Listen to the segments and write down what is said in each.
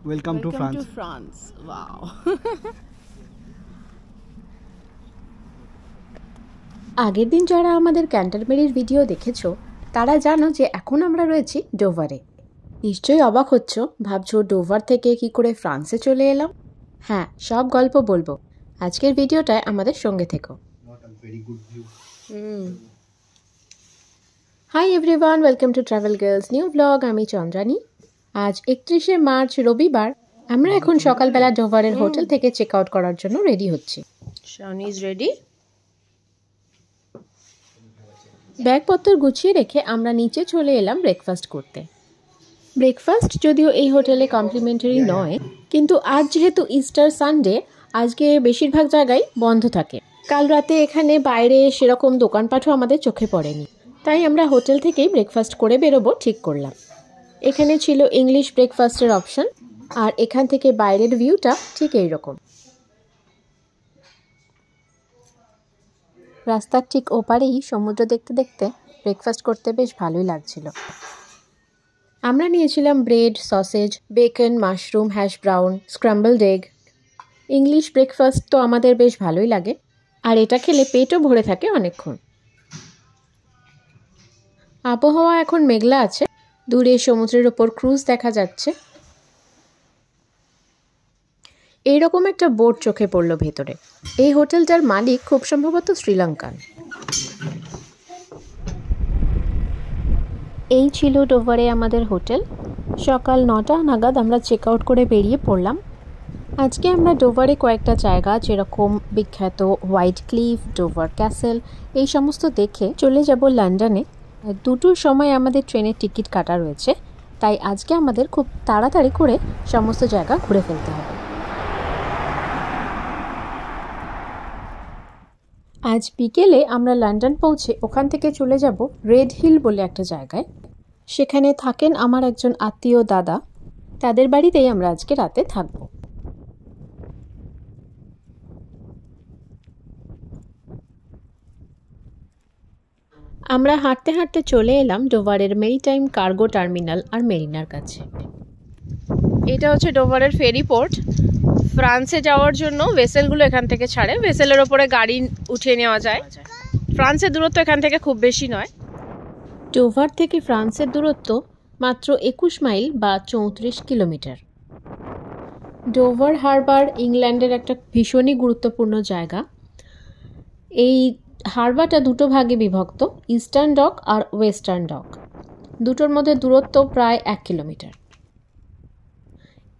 Welcome to France. Wow. আগের দিন যারা আমাদের ক্যান্টারবেরির ভিডিও দেখেছো তারা জানো যে এখন আমরা রয়েছি ডোভারে। নিশ্চয়ই অবাক হচ্ছ, ভাবছো ডোভার থেকে কি করে ফ্রান্সে চলে এলাম। হ্যাঁ, সব গল্প বলবো আজকের ভিডিওটায়, আমাদের সঙ্গে থেকো। Hi everyone, welcome to travel girls new blog. আমি চন্দ্রানী। আজ 31শে মার্চ রবিবার। আমরা এখন সকালবেলা ডোভারের হোটেল থেকে চেক আউট করার জন্য রেডি হচ্ছি। Shaun is ready. ব্যাগপত্র গুছিয়ে রেখে আমরা নিচে চলে এলাম ব্রেকফাস্ট করতে। ব্রেকফাস্ট যদিও এই হোটেলে কমপ্লিমেন্টারি নয়, কিন্তু আজ যেহেতু ইস্টার সানডে, আজকে বেশিরভাগ জায়গায় বন্ধ থাকে। কাল রাতে এখানে বাইরে সেরকম দোকানপাটও আমাদের চোখে পড়েনি, তাই আমরা হোটেল থেকেই ব্রেকফাস্ট করে বেরোবো ঠিক করলাম। এখানে ছিল ইংলিশ ব্রেকফাস্টের অপশন, আর এখান থেকে বাইরের ভিউটা ঠিক এইরকম। রাস্তার ঠিক ওপারেই সমুদ্র দেখতে দেখতে ব্রেকফাস্ট করতে বেশ ভালোই লাগছিল। আমরা নিয়েছিলাম bread, sausage, beacon, mushroom, hash brown, scrambled egg. English breakfast তো আমাদের বেশ ভালোই লাগে, আর এটা খেলে পেটও ভরে থাকে অনেকক্ষণ। আবহাওয়া এখন মেঘলা আছে, দূরে সমুদ্রের ওপর ক্রুজ দেখা যাচ্ছে। এইরকম একটা বোট চোখে পড়লো ভেতরে। এই হোটেলটার মালিক খুব সম্ভবত শ্রীলঙ্কান। এই ছিল ডোভারে আমাদের হোটেল। সকাল 9টা নাগাদ আমরা চেক আউট করে বেরিয়ে পড়লাম। আজকে আমরা ডোভারে কয়েকটা জায়গা, যেরকম বিখ্যাত হোয়াইট ক্লিফ, ডোভার ক্যাসেল, এই সমস্ত দেখে চলে যাব লন্ডনে। 2টোর সময় আমাদের ট্রেনের টিকিট কাটা রয়েছে, তাই আজকে আমাদের খুব তাড়াতাড়ি করে সমস্ত জায়গা ঘুরে ফেলতে হবে। আজ বিকেলে আমরা লন্ডন পৌঁছে ওখান থেকে চলে যাব রেড হিল বলে একটা জায়গায়। সেখানে থাকেন আমার একজন আত্মীয় দাদা, তাদের বাড়িতেই আমরা আজকে রাতে থাকব। আমরা হাঁটতে হাঁটতে চলে এলাম ডোভারের মেরিটাইম কার্গো টার্মিনাল আর মেরিনার কাছে। এটা হচ্ছে ডোভারের ফেরি পোর্ট। ফ্রান্সে যাওয়ার জন্য ভেসেলগুলো এখান থেকে ছাড়ে, ভেসেলের ওপরে গাড়ি উঠিয়ে নেওয়া যায়। ফ্রান্সের দূরত্ব এখান থেকে খুব বেশি নয়। ডোভার থেকে ফ্রান্সের দূরত্ব মাত্র 21 মাইল বা 34 কিলোমিটার। ডোভার হারবার ইংল্যান্ডের একটা ভীষণই গুরুত্বপূর্ণ জায়গা। এই হারবারটা 2টো ভাগে বিভক্ত, ইস্টার্ন ডক আর ওয়েস্টার্ন ডক। দুটোর মধ্যে দূরত্ব প্রায় 1 কিলোমিটার।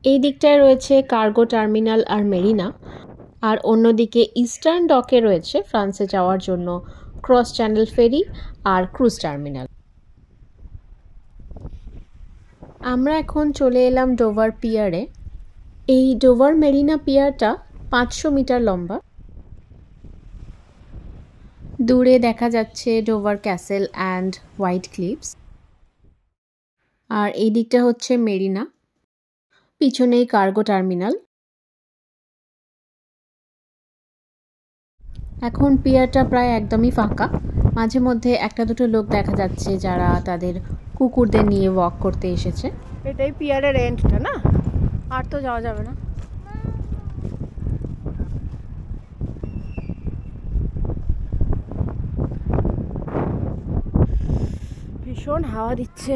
এই দিকটায় রয়েছে কার্গো টার্মিনাল আর মেরিনা, আর অন্যদিকে ইস্টার্ন ডকে রয়েছে ফ্রান্সে যাওয়ার জন্য ক্রস চ্যানেল ফেরি আর ক্রুজ টার্মিনাল। আমরা এখন চলে এলাম ডোভার পিয়ারে। এই ডোভার মেরিনা পিয়ারটা 500 মিটার লম্বা। দূরে দেখা যাচ্ছে Dover castle and white cliffs, আর এই দিকটা হচ্ছে মেরিনা, পিছনেই কার্গো টার্মিনাল। এখন পিয়ারটা প্রায় একদমই ফাঁকা, মাঝে মধ্যে একটা দুটো লোক দেখা যাচ্ছে যারা তাদের কুকুরদের নিয়ে ওয়াক করতে এসেছে। এটাই পিয়ারের এন্ডটা না, আর তো যাওয়া যাবে না। ভীষণ হাওয়া দিচ্ছে,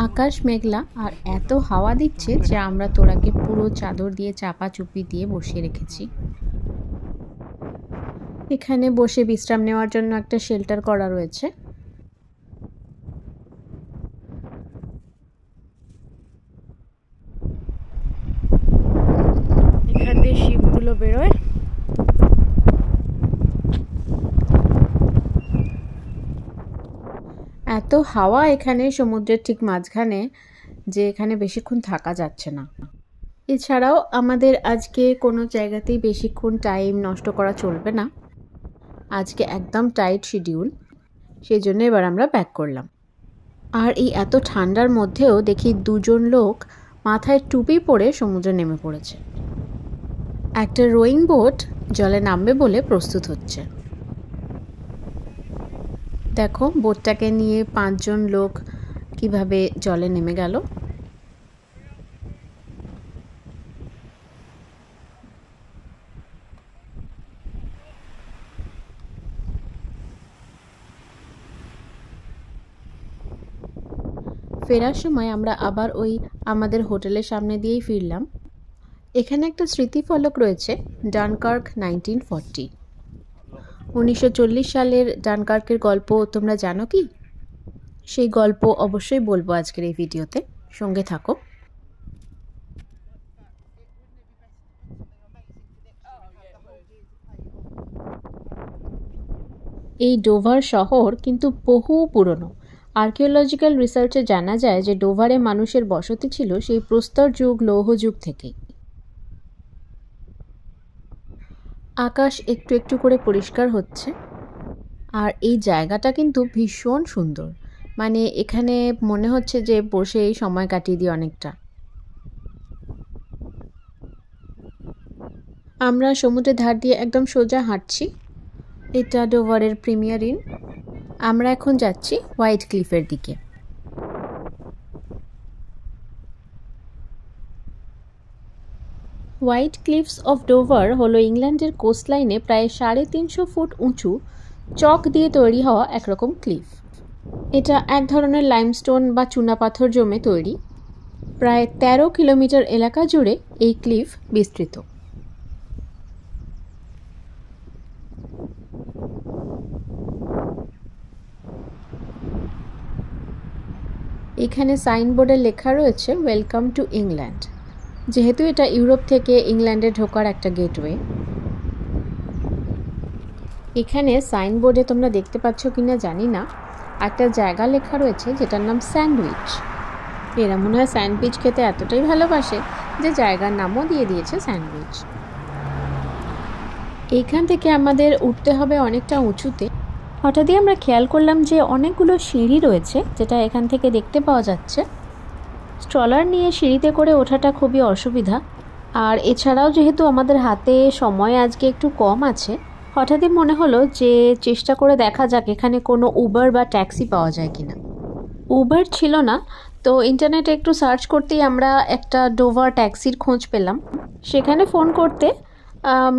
আকাশ মেঘলা, আর এত হাওয়া দিচ্ছে যে আমরা তোরাকে পুরো চাদর দিয়ে চাপা চুপি দিয়ে বসিয়ে রেখেছি। এখানে বসে বিশ্রাম নেওয়ার জন্য একটা শেল্টার করা রয়েছে। এখান দিয়ে শিপগুলো বেরোয়। এত হাওয়া এখানে সমুদ্রের ঠিক মাঝখানে যে এখানে বেশিক্ষণ থাকা যাচ্ছে না। এছাড়াও আমাদের আজকে কোনো জায়গাতেই বেশিক্ষণ টাইম নষ্ট করা চলবে না। আজকে একদম টাইট শিডিউল, সেই জন্য এবার আমরা ব্যাক করলাম। আর এই এত ঠান্ডার মধ্যেও দেখি 2জন লোক মাথায় টুপি পরে সমুদ্রে নেমে পড়েছে। একটা রোয়িং বোট জলে নামবে বলে প্রস্তুত হচ্ছে। দেখো বোটটাকে নিয়ে 5 জন লোক কিভাবে জলে নেমে গেল। ফেরার সময় আমরা আবার ওই আমাদের হোটেলের সামনে দিয়েই ফিরলাম। এখানে একটা স্মৃতিফলক রয়েছে, ডানকার্ক 1940। 1940 সালের ডানকার্কের গল্প তোমরা জানো কি? সেই গল্প অবশ্যই বলবো আজকের এই ভিডিওতে, সঙ্গে থাকো। এই ডোভার শহর কিন্তু বহু পুরনো। আর্কিওলজিক্যাল রিসার্চে জানা যায় যে ডোভারে মানুষের বসতি ছিল সেই প্রস্তর যুগ, লৌহ যুগ থেকেই। আকাশ একটু একটু করে পরিষ্কার হচ্ছে, আর এই জায়গাটা কিন্তু ভীষণ সুন্দর। মানে এখানে মনে হচ্ছে যে বসেই সময় কাটিয়ে দিই অনেকটা। আমরা সমুদ্রের ধার দিয়ে একদম সোজা হাঁটছি। এটা ডোভারের প্রিমিয়ার ইন। আমরা এখন যাচ্ছি হোয়াইট ক্লিফের দিকে। হোয়াইট ক্লিফস অফ ডোভার হলো ইংল্যান্ডের কোস্টলাইনে প্রায় 350 ফুট উঁচু চক দিয়ে তৈরি হওয়া একরকম ক্লিফ। এটা এক ধরনের লাইমস্টোন বা চুনাপাথর জমে তৈরি। প্রায় 13 কিলোমিটার এলাকা জুড়ে এই ক্লিফ বিস্তৃত। এখানে সাইনবোর্ডে লেখা রয়েছে ওয়েলকাম টু ইংল্যান্ড, যেহেতু এটা ইউরোপ থেকে ইংল্যান্ডে ঢোকার একটা গেটওয়ে। এখানে সাইনবোর্ডে তোমরা দেখতে পাচ্ছ কিনা জানি না, একটা জায়গা লেখা রয়েছে যেটার নাম স্যান্ডউইচ। এরা মনে হয় স্যান্ডউইচ খেতে এতটাই ভালোবাসে যে জায়গার নামও দিয়ে দিয়েছে স্যান্ডউইচ। এইখান থেকে আমাদের উঠতে হবে অনেকটা উঁচুতে। হঠাৎই আমরা খেয়াল করলাম যে অনেকগুলো সিঁড়ি রয়েছে, যেটা এখান থেকে দেখতে পাওয়া যাচ্ছে। স্ট্রলার নিয়ে সিঁড়িতে করে ওঠাটা খুবই অসুবিধা। আর এছাড়াও যেহেতু আমাদের হাতে সময় আজকে একটু কম আছে, হঠাৎই মনে হলো যে চেষ্টা করে দেখা যাক এখানে কোনো উবার বা ট্যাক্সি পাওয়া যায় কিনা। উবার ছিল না, তো ইন্টারনেটে একটু সার্চ করতেই আমরা একটা ডোভার ট্যাক্সির খোঁজ পেলাম। সেখানে ফোন করতে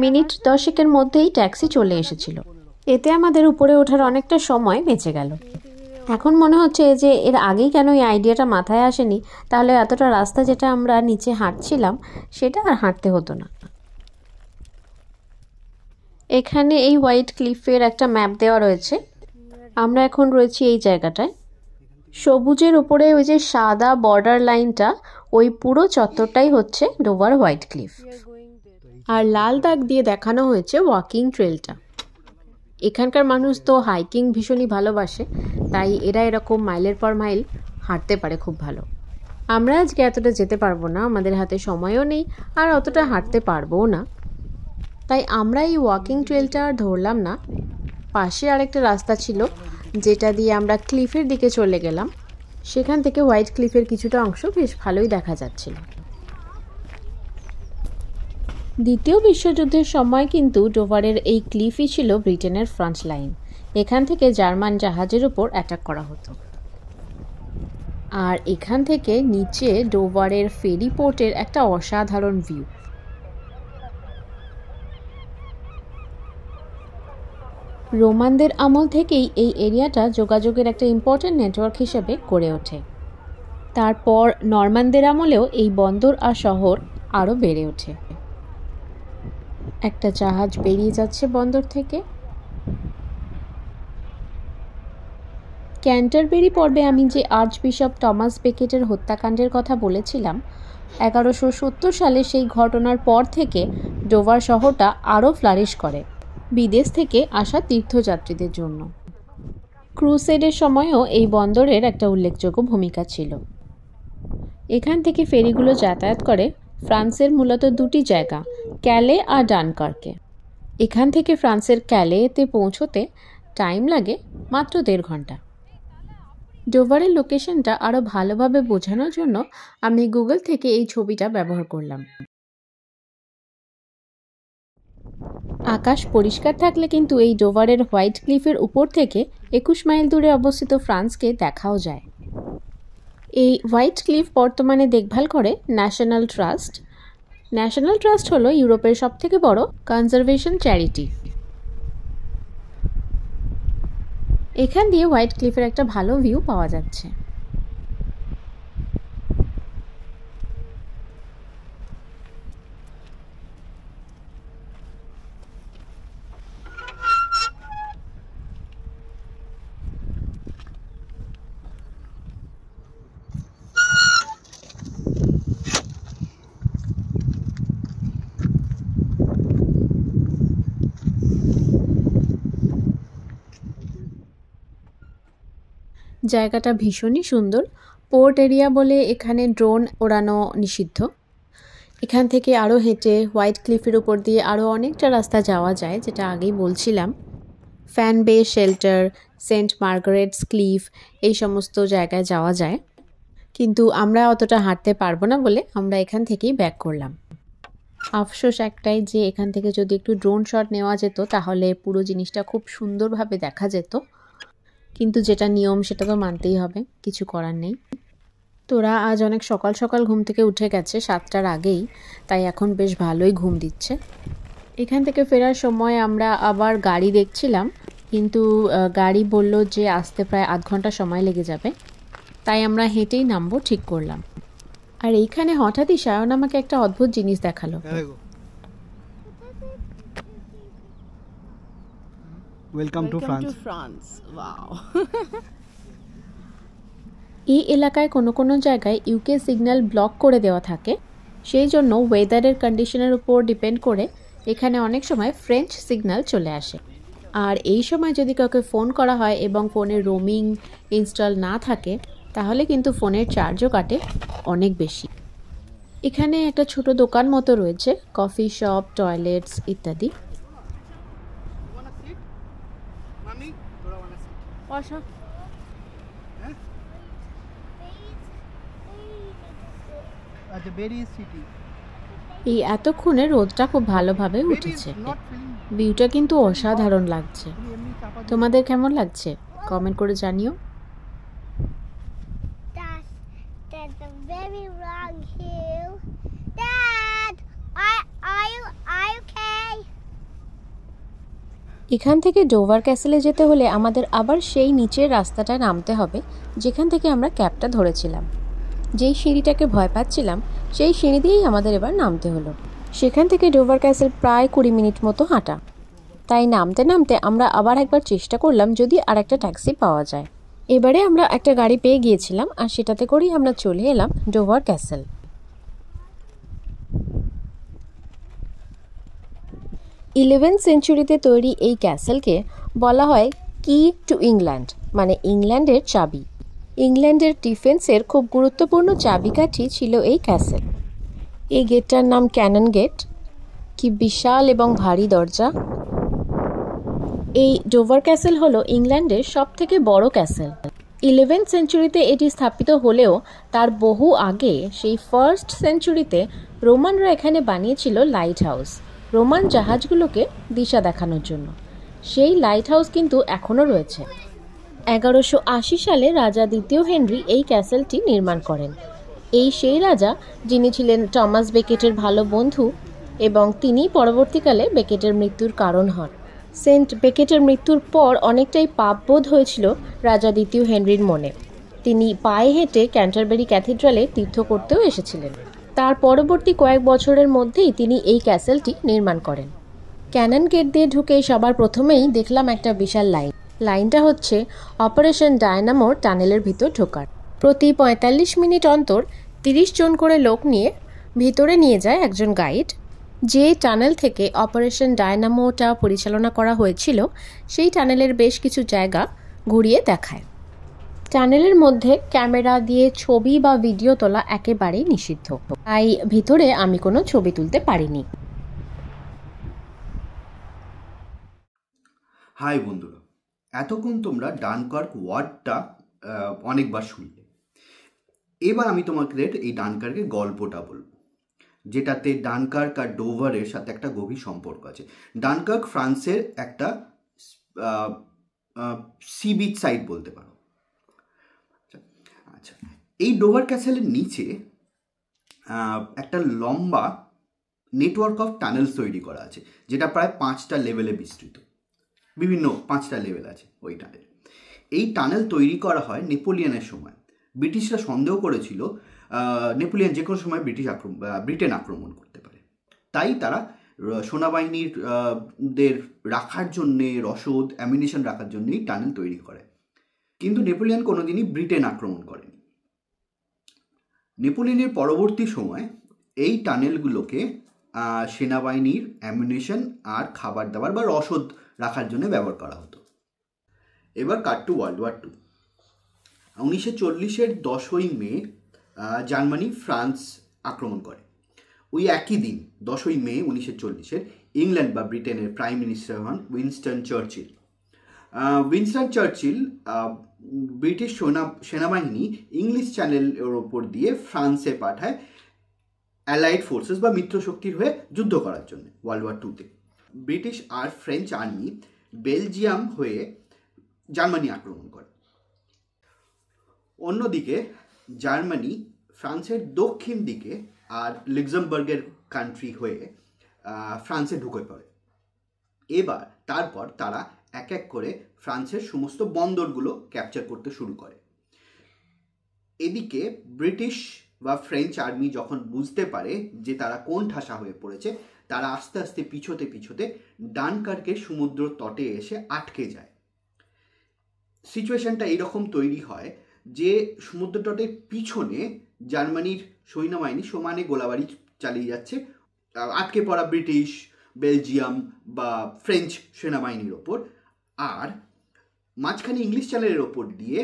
মিনিট 10 মধ্যেই ট্যাক্সি চলে এসেছিল। এতে আমাদের উপরে ওঠার অনেকটা সময় বেঁচে গেল। এখন মনে হচ্ছে যে এর আগেই কেন এই আইডিয়াটা মাথায় আসেনি, তাহলে এতটা রাস্তা যেটা আমরা নিচে হাঁটছিলাম সেটা আর হাঁটতে হতো না। এখানে এই হোয়াইট ক্লিফের একটা ম্যাপ দেওয়া রয়েছে। আমরা এখন রয়েছি এই জায়গাটায়। সবুজের উপরে ওই যে সাদা বর্ডার লাইনটা, ওই পুরো চত্বরটাই হচ্ছে ডোভার হোয়াইট ক্লিফ। আর লাল দাগ দিয়ে দেখানো হয়েছে ওয়াকিং ট্রেলটা। এখানকার মানুষ তো হাইকিং ভীষণই ভালোবাসে, তাই এরা এরকম মাইলের পর মাইল হাঁটতে পারে খুব ভালো। আমরা আজকে এতটা যেতে পারবো না, আমাদের হাতে সময়ও নেই আর অতটা হাঁটতে পারবোও না, তাই আমরা এই ওয়াকিং ট্রেলটা আর ধরলাম না। পাশে আরেকটা রাস্তা ছিল যেটা দিয়ে আমরা ক্লিফের দিকে চলে গেলাম। সেখান থেকে হোয়াইট ক্লিফের কিছুটা অংশ বেশ ভালোই দেখা যাচ্ছিল। দ্বিতীয় বিশ্বযুদ্ধের সময় কিন্তু ডোভারের এই ক্লিফই ছিল ব্রিটেনের ফ্রন্ট লাইন। এখান থেকে জার্মান জাহাজের উপর অ্যাটাক করা হতো। আর এখান থেকে নিচে ডোভারের ফেরি পোর্টের একটা অসাধারণ ভিউ। রোমানদের আমল থেকেই এই এরিয়াটা যোগাযোগের একটা ইম্পর্ট্যান্ট নেটওয়ার্ক হিসেবে গড়ে ওঠে। তারপর নরমানদের আমলেও এই বন্দর আর শহর আরও বেড়ে ওঠে। একটা জাহাজ বেরিয়ে যাচ্ছে বন্দর থেকে। ক্যান্টারবেরি পর্বে আমি যে আর্চবিশপ টমাস বেকেটের হত্যাকাণ্ডের কথা বলেছিলাম, 1170 সালে সেই ঘটনার পর থেকে ডোভার শহরটা আরও ফ্লারিশ করে বিদেশ থেকে আসা তীর্থযাত্রীদের জন্য। ক্রুসেডের সময়ও এই বন্দরের একটা উল্লেখযোগ্য ভূমিকা ছিল। এখান থেকে ফেরিগুলো যাতায়াত করে ফ্রান্সের মূলত দুটি জায়গা, ক্যালে আর ডানকার্কে। এখান থেকে ফ্রান্সের ক্যালেতে পৌঁছতে টাইম লাগে মাত্র 1.5 ঘন্টা। ডোভারের লোকেশনটা আরও ভালোভাবে বোঝানোর জন্য আমি গুগল থেকে এই ছবিটা ব্যবহার করলাম। আকাশ পরিষ্কার থাকলে কিন্তু এই ডোভারের হোয়াইট ক্লিফের উপর থেকে 21 মাইল দূরে অবস্থিত ফ্রান্সকে দেখাও যায়। এই হোয়াইট ক্লিফ বর্তমানে দেখভাল করে ন্যাশনাল ট্রাস্ট। ন্যাশনাল ট্রাস্ট হলো ইউরোপের সবথেকে বড় কনজারভেশন চ্যারিটি। এখান দিয়ে হোয়াইট ক্লিফের একটা ভালো ভিউ পাওয়া যাচ্ছে। জায়গাটা ভীষণই সুন্দর। পোর্ট এরিয়া বলে এখানে ড্রোন ওড়ানো নিষিদ্ধ। এখান থেকে আরও হেঁটে হোয়াইট ক্লিফের উপর দিয়ে আরও অনেকটা রাস্তা যাওয়া যায়, যেটা আগেই বলছিলাম। ফ্যান বে শেল্টার, সেন্ট মার্গারেটস ক্লিফ, এই সমস্ত জায়গায় যাওয়া যায়, কিন্তু আমরা অতটা হাঁটতে পারবো না বলে আমরা এখান থেকেই ব্যাক করলাম। আফসোস একটাই যে এখান থেকে যদি একটু ড্রোন শট নেওয়া যেত তাহলে পুরো জিনিসটা খুব সুন্দরভাবে দেখা যেত, কিন্তু যেটা নিয়ম সেটা তো মানতেই হবে, কিছু করার নেই। তোরা আজ অনেক সকাল সকাল ঘুম থেকে উঠে গেছে 7টার আগেই, তাই এখন বেশ ভালোই ঘুম দিচ্ছে। এখান থেকে ফেরার সময় আমরা আবার গাড়ি দেখছিলাম, কিন্তু গাড়ি বলল যে আসতে প্রায় আধ ঘন্টা সময় লেগে যাবে, তাই আমরা হেঁটেই নামবো ঠিক করলাম। আর এইখানে হঠাৎই সায়ন আমাকে একটা অদ্ভুত জিনিস দেখালো। Welcome to France. Wow. এই এলাকায় কোনো কোনো জায়গায় ইউকে সিগন্যাল ব্লক করে দেওয়া থাকে, সেই জন্য ওয়েদারের কন্ডিশনের উপর ডিপেন্ড করে এখানে অনেক সময় ফ্রেঞ্চ সিগন্যাল চলে আসে। আর এই সময় যদি কাউকে ফোন করা হয় এবং ফোনে রোমিং ইনস্টল না থাকে তাহলে কিন্তু ফোনের চার্জও কাটে অনেক বেশি। এখানে একটা ছোট দোকান মতো রয়েছে, কফি শপ, টয়লেটস ইত্যাদি। এই এতক্ষণে রোদটা খুব ভালোভাবে উঠেছে, ভিউটা কিন্তু অসাধারণ লাগছে। তোমাদের কেমন লাগছে কমেন্ট করে জানিও। এখান থেকে ডোভার ক্যাসেলে যেতে হলে আমাদের আবার সেই নিচের রাস্তাটা নামতে হবে যেখান থেকে আমরা ক্যাবটা ধরেছিলাম। যেই সিঁড়িটাকে ভয় পাচ্ছিলাম সেই সিঁড়ি দিয়েই আমাদের এবার নামতে হলো। সেখান থেকে ডোভার ক্যাসেল প্রায় 20 মিনিট মতো হাঁটা, তাই নামতে নামতে আমরা আবার একবার চেষ্টা করলাম যদি আর একটা ট্যাক্সি পাওয়া যায়। এবারে আমরা একটা গাড়ি পেয়ে গিয়েছিলাম আর সেটাতে করেই আমরা চলে এলাম ডোভার ক্যাসেল। 11th সেঞ্চুরিতে তৈরি এই ক্যাসেলকে বলা হয় কি টু ইংল্যান্ড, মানে ইংল্যান্ডের চাবি। ইংল্যান্ডের ডিফেন্সের খুব গুরুত্বপূর্ণ চাবিকাঠি ছিল এই ক্যাসেল। এই গেটটার নাম ক্যানন গেট। কি বিশাল এবং ভারী দরজা। এই ডোভার ক্যাসেল হলো ইংল্যান্ডের সবথেকে বড় ক্যাসেল। 11th সেঞ্চুরিতে এটি স্থাপিত হলেও তার বহু আগে সেই 1st সেঞ্চুরিতে রোমানরা এখানে বানিয়েছিল লাইট হাউস, রোমান জাহাজগুলোকে দিশা দেখানোর জন্য। সেই লাইট হাউস কিন্তু এখনও রয়েছে। 1180 সালে রাজা দ্বিতীয় হেনরি এই ক্যাসেলটি নির্মাণ করেন। এই সেই রাজা যিনি ছিলেন টমাস বেকেটের ভালো বন্ধু এবং তিনি পরবর্তীকালে বেকেটের মৃত্যুর কারণ হন। সেন্ট বেকেটের মৃত্যুর পর অনেকটাই পাপবোধ হয়েছিল রাজা দ্বিতীয় হেনরির মনে। তিনি পায়ে হেঁটে ক্যান্টারবেরি ক্যাথিড্রালে তীর্থ করতেও এসেছিলেন। তার পরবর্তী কয়েক বছরের মধ্যেই তিনি এই ক্যাসেলটি নির্মাণ করেন। ক্যানন গেট দিয়ে ঢুকে সবার প্রথমেই দেখলাম একটা বিশাল লাইনটা হচ্ছে অপারেশন ডায়নামোর টানেলের ভিতর ঢোকার। প্রতি 45 মিনিট অন্তর 30 জন করে লোক নিয়ে ভিতরে নিয়ে যায় একজন গাইড, যে টানেল থেকে অপারেশন ডায়নামোটা পরিচালনা করা হয়েছিল সেই টানেলের বেশ কিছু জায়গা ঘুরিয়ে দেখায়। টানেলের মধ্যে ক্যামেরা দিয়ে ছবি বা ভিডিও তোলা একেবারেই নিষিদ্ধ, তাই ভিতরে আমি কোনো ছবি তুলতে পারিনি। হাই বন্ধুরা, এতক্ষণ তোমরা ডানকার্ক ওয়ার্ডটা অনেকবার শুনলে। এবার আমি তোমাদের এই ডানকার্কের গল্পটা বলবো। যেটাতে ডানকার্ক আর ডোভারের সাথে একটা গভীর সম্পর্ক আছে। ডানকার্ক ফ্রান্সের একটা সি বিচ সাইড বলতে পারো। আচ্ছা, এই ডোভার ক্যাসেলের নিচে একটা লম্বা নেটওয়ার্ক অফ টানেলস তৈরি করা আছে, যেটা প্রায় 5টা লেভেলে বিস্তৃত। বিভিন্ন 5টা লেভেল আছে ওই টানেল। এই টানেল তৈরি করা হয় নেপোলিয়নের সময়। ব্রিটিশরা সন্দেহ করেছিল নেপোলিয়ন যে কোনো সময় ব্রিটেন আক্রমণ করতে পারে, তাই তারা সেনাবাহিনীর দের রাখার জন্যে, রসদ অ্যামিনিশন রাখার জন্যই টানেল তৈরি করে। কিন্তু নেপোলিয়ন কোনোদিনই ব্রিটেন আক্রমণ করেনি। নেপোলিয়নের পরবর্তী সময় এই টানেলগুলোকে সেনাবাহিনীর অ্যামিনিশন আর খাবার দাবার বা রসদ রাখার জন্য ব্যবহার করা হতো। এবার কাট টু ওয়ার্ল্ড ওয়ার 2। 1940-এর 10ই মে জার্মানি ফ্রান্স আক্রমণ করে। ওই একই দিন 10ই মে 1940-এর ইংল্যান্ড বা ব্রিটেনের প্রাইম মিনিস্টার হন Winston Churchill. Winston Churchill British সেনাবাহিনী ইংলিশ চ্যানেলের ওপর দিয়ে ফ্রান্সে পাঠায় অ্যালাইড ফোর্সেস বা মিত্রশক্তির হয়ে যুদ্ধ করার জন্য ওয়ার্ল্ড ওয়ার 2-তে। ব্রিটিশ আর ফ্রেঞ্চ আর্মি বেলজিয়াম হয়ে জার্মানি আক্রমণ করে। অন্যদিকে জার্মানি ফ্রান্সের দক্ষিণ দিকে আর লুক্সেমবার্গের কান্ট্রি হয়ে ফ্রান্সে ঢুকে পড়ে। তারপর তারা এক এক করে ফ্রান্সের সমস্ত বন্দরগুলো ক্যাপচার করতে শুরু করে। এদিকে ব্রিটিশ বা ফ্রেঞ্চ আর্মি যখন বুঝতে পারে যে তারা কোন ঠাসা হয়ে পড়েছে, তারা আস্তে আস্তে পিছোতে ডানকার্কের সমুদ্র তটে এসে আটকে যায়। সিচুয়েশনটা এইরকম তৈরি হয় যে সমুদ্র তটের পিছনে জার্মানির সৈন্যবাহিনী সমানে গোলাবারি চালিয়ে যাচ্ছে আটকে পড়া ব্রিটিশ, বেলজিয়াম বা ফ্রেঞ্চ সেনাবাহিনীর ওপর, আর মাঝখানে ইংলিশ চ্যানেলের ওপর দিয়ে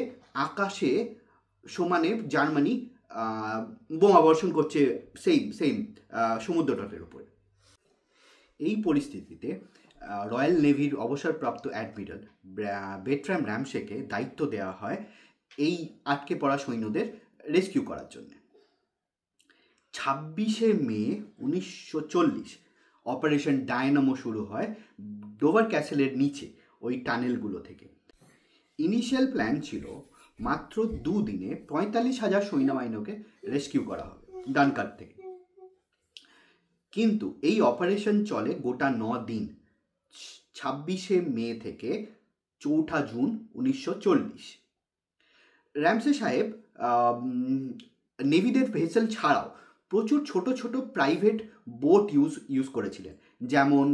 আকাশে সমানে জার্মানি বোমা বর্ষণ করছে সেম সমুদ্র তটের ওপর। এই পরিস্থিতিতে রয়্যাল নেভির অবসরপ্রাপ্ত অ্যাডমিরাল বেট্রাম র্যামসেকে দায়িত্ব দেওয়া হয় এই আটকে পড়া সৈন্যদের রেস্কিউ করার জন্য। 26শে মে 1940 অপারেশন ডায়নামো শুরু হয় ডোভার ক্যাসেলের নিচে ওই টানেলগুলো থেকে। ইনিশিয়াল প্ল্যান ছিল মাত্র 2 দিনে 45,000 সৈন্যবাহিনীকে রেস্কিউ করা হবে ডানকার্ক থেকে, কিন্তু এই অপারেশন চলে গোটা 9 দিন, 26শে মে থেকে 4 জুন 1940। র্যামসে সাহেব নেভিদের ভেসেল ছাড়াও প্রচুর ছোট ছোট প্রাইভেট বোট ইউজ করেছিলেন, যেমন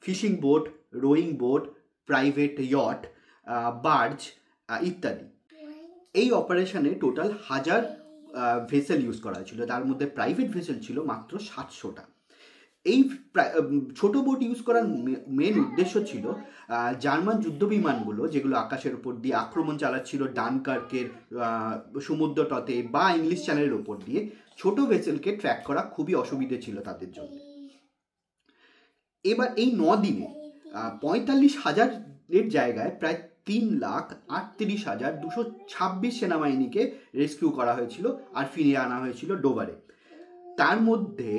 fishing boat, rowing boat, private yacht, barge ইত্যাদি। এই অপারেশনে টোটাল 1000 ভেসেল ইউজ করা হয়েছিল, তার মধ্যে প্রাইভেট ভেসেল ছিল মাত্র 700টা। এই ছোট বোট ইউজ করার মেন উদ্দেশ্য ছিল জার্মান যুদ্ধবিমানগুলো যেগুলো আকাশের উপর দিয়ে আক্রমণ চালাচ্ছিল ডানকার্কের সমুদ্র তটে বা ইংলিশ চ্যানেলের উপর দিয়ে, ছোট ভেসেলকে ট্র্যাক করা খুবই অসুবিধে ছিল তাদের জন্য। এবার এই 9 দিনে 45,000-এর জায়গায় প্রায় 3,38,226 সেনাবাহিনীকে রেস্কিউ করা হয়েছিল আর ফিরিয়ে আনা হয়েছিল ডোভারে। তার মধ্যে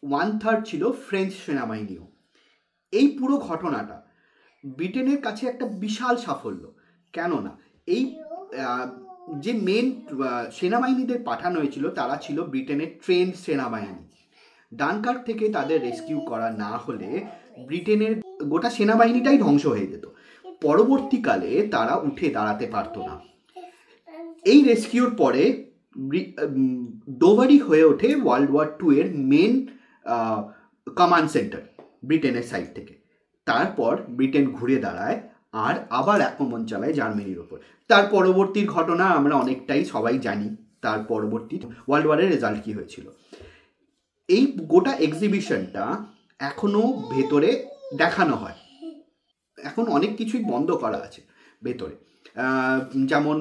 1/3 ছিল ফ্রেঞ্চ সেনাবাহিনীও। এই পুরো ঘটনাটা ব্রিটেনের কাছে একটা বিশাল সাফল্য, কেননা এই যে মেন সেনাবাহিনীদের পাঠানো হয়েছিল তারা ছিল ব্রিটেনের ট্রেন্ড সেনাবাহিনী। ডানকার্ক থেকে তাদের রেস্কিউ করা না হলে ব্রিটেনের গোটা সেনাবাহিনীটাই ধ্বংস হয়ে যেত, পরবর্তীকালে তারা উঠে দাঁড়াতে পারত না। এই রেস্কিউর পরে ডোভারই হয়ে ওঠে ওয়ার্ল্ড ওয়ার 2 এর মেন কমান্ড সেন্টার ব্রিটেনের সাইড থেকে। তারপর ব্রিটেন ঘুরে দাঁড়ায় আর আবার আক্রমণ চালায় জার্মানির ওপর। তার পরবর্তীর ঘটনা আমরা অনেকটাই সবাই জানি, তার পরবর্তী ওয়ার্ল্ড ওয়ারের রেজাল্ট কী হয়েছিল। এই গোটা এক্সিবিশনটা এখনও ভেতরে দেখানো হয়, এখন অনেক কিছুই বন্ধ করা আছে ভেতরে। যেমন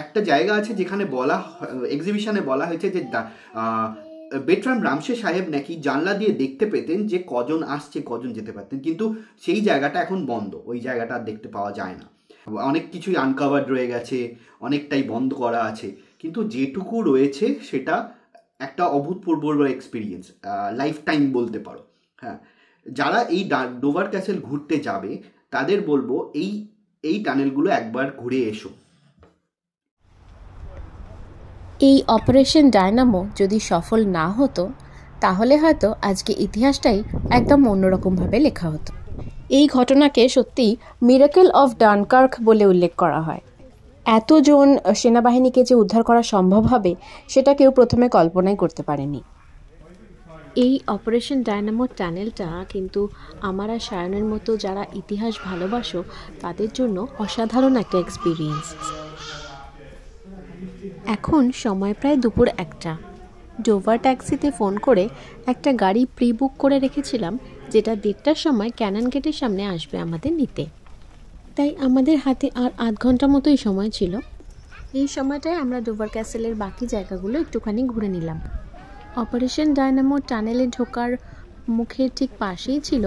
একটা জায়গা আছে যেখানে এক্সিবিশনে বলা হয়েছে যে বেট্রাম রামসে সাহেব নাকি জানলা দিয়ে দেখতে পেতেন যে কজন আসছে কজন যেতে পারতেন, কিন্তু সেই জায়গাটা এখন বন্ধ, ওই জায়গাটা দেখতে পাওয়া যায় না। অনেক কিছুই আনকাভার্ড রয়ে গেছে, অনেকটাই বন্ধ করা আছে, কিন্তু যেটুকু রয়েছে সেটা একটা অভূতপূর্ব এক্সপিরিয়েন্স, লাইফ টাইম বলতে পারো। হ্যাঁ, যারা এই ডোভার ক্যাসেল ঘুরতে যাবে তাদের বলবো এই টানেলগুলো একবার ঘুরে এসো। এই অপারেশন ডায়নামো যদি সফল না হতো তাহলে হয়তো আজকে ইতিহাসটাই একদম অন্যরকমভাবে লেখা হতো। এই ঘটনাকে সত্যি মিরাকেল অফ ডানকার্ক বলে উল্লেখ করা হয়। এতজন সেনাবাহিনীকে যে উদ্ধার করা সম্ভব হবে সেটা কেউ প্রথমে কল্পনাই করতে পারেনি। এই অপারেশন ডায়নামো টানেলটা কিন্তু আমার আর সায়নের মতো যারা ইতিহাস ভালোবাসো তাদের জন্য অসাধারণ একটা এক্সপিরিয়েন্স। এখন সময় প্রায় দুপুর 1টা। ডোভার ট্যাক্সিতে ফোন করে একটা গাড়ি প্রি বুক করে রেখেছিলাম, যেটা 1:30টার সময় ক্যানন গেটের সামনে আসবে আমাদের নিতে। তাই আমাদের হাতে আর আধ ঘন্টা মতোই সময় ছিল। এই সময়টায় আমরা ডোভার ক্যাসেলের বাকি জায়গাগুলো একটুখানি ঘুরে নিলাম। অপারেশন ডায়নামো টানেলে ঢোকার মুখের ঠিক পাশেই ছিল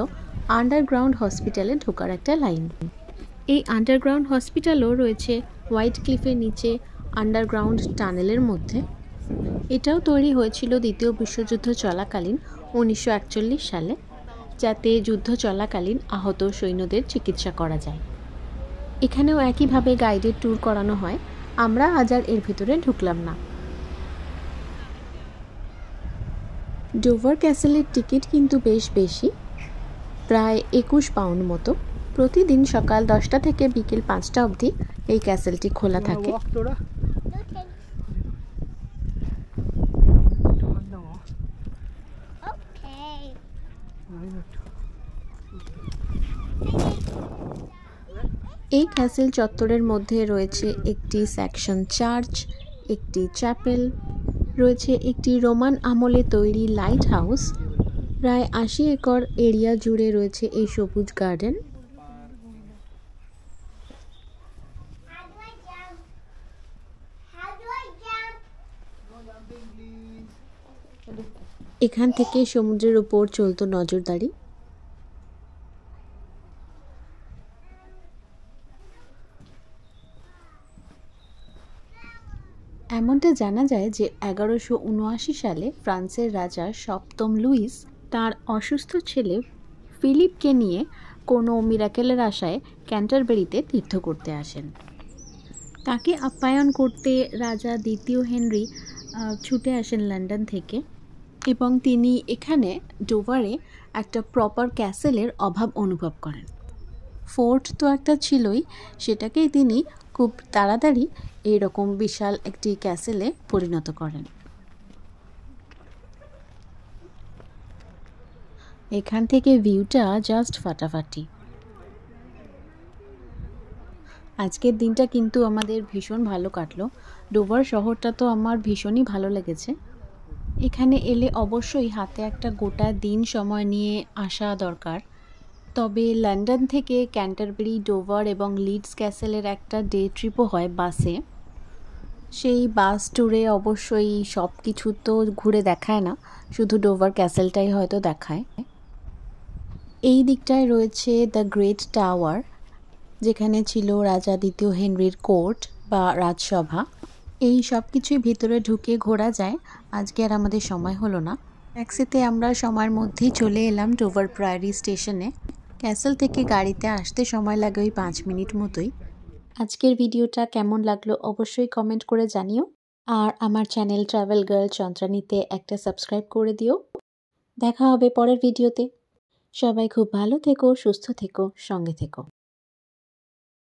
আন্ডারগ্রাউন্ড হসপিটালে ঢোকার একটা লাইন। এই আন্ডারগ্রাউন্ড হসপিটালও রয়েছে হোয়াইট ক্লিফের নিচে আন্ডারগ্রাউন্ড টানেলের মধ্যে। এটাও তৈরি হয়েছিল দ্বিতীয় বিশ্বযুদ্ধ চলাকালীন 1941 সালে, যাতে যুদ্ধ চলাকালীন আহত সৈন্যদের চিকিৎসা করা যায়। এখানেও একইভাবে গাইডেড ট্যুর করানো হয়। আমরা আজ আর এর ভিতরে ঢুকলাম না। ডোভার ক্যাসেলের টিকিট কিন্তু বেশ বেশি, প্রায় 21 পাউন্ড মতো। প্রতিদিন সকাল 10টা থেকে বিকেল 5টা অবধি এই ক্যাসেলটি খোলা থাকে। এই ক্যাসেল চত্বরের মধ্যে রয়েছে একটি সেকশন চার্চ, একটি চ্যাপেল, রয়েছে একটি রোমান আমলে তৈরি লাইট হাউস। প্রায় 80 একর এরিয়া জুড়ে রয়েছে এই সবুজ গার্ডেন। এখান থেকে সমুদ্রের উপর চলতো নজরদারি। এমনটা জানা যায় যে 1179 সালে ফ্রান্সের রাজা সপ্তম লুইস তার অসুস্থ ছেলে ফিলিপকে নিয়ে কোনো মিরাকেলের আশায় ক্যান্টারবেরিতে তীর্থ করতে আসেন। তাকে আপ্যায়ন করতে রাজা দ্বিতীয় হেনরি ছুটে আসেন লন্ডন থেকে, এবং তিনি এখানে ডোভারে একটা প্রপার ক্যাসেলের অভাব অনুভব করেন। ফোর্ট তো একটা ছিলই, সেটাকেই তিনি খুব তাড়াতাড়ি এইরকম বিশাল একটি ক্যাসেলে পরিণত করেন। এখান থেকে ভিউটা জাস্ট ফাটাফাটি। আজকের দিনটা কিন্তু আমাদের ভীষণ ভালো কাটলো। ডোভার শহরটা তো আমার ভীষণই ভালো লেগেছে। এখানে এলে অবশ্যই হাতে একটা গোটা দিন সময় নিয়ে আসা দরকার। তবে লন্ডন থেকে ক্যান্টারবেরি, ডোভার এবং লিডস ক্যাসেলের একটা ডে ট্রিপও হয় বাসে। সেই বাস ট্যুরে অবশ্যই সব কিছু তো ঘুরে দেখায় না, শুধু ডোভার ক্যাসেলটাই হয়তো দেখায়। এই দিকটায় রয়েছে দ্য গ্রেট টাওয়ার, যেখানে ছিল রাজা দ্বিতীয় হেনরির কোর্ট বা রাজসভা। এই সব কিছুই ভিতরে ঢুকে ঘোরা যায়। আজকে আর আমাদের সময় হলো না। ট্যাক্সিতে আমরা সময়ের মধ্যেই চলে এলাম ডোভার প্রায়ারি স্টেশনে। ক্যাসেল থেকে গাড়িতে আসতে সময় লাগে ওই 5 মিনিট মতোই। আজকের ভিডিওটা কেমন লাগলো অবশ্যই কমেন্ট করে জানিও। আর আমার চ্যানেল ট্রাভেল গার্ল চন্দ্রানীতে একটা সাবস্ক্রাইব করে দিও। দেখা হবে পরের ভিডিওতে। সবাই খুব ভালো থেকো, সুস্থ থেকো, সঙ্গে থেকো।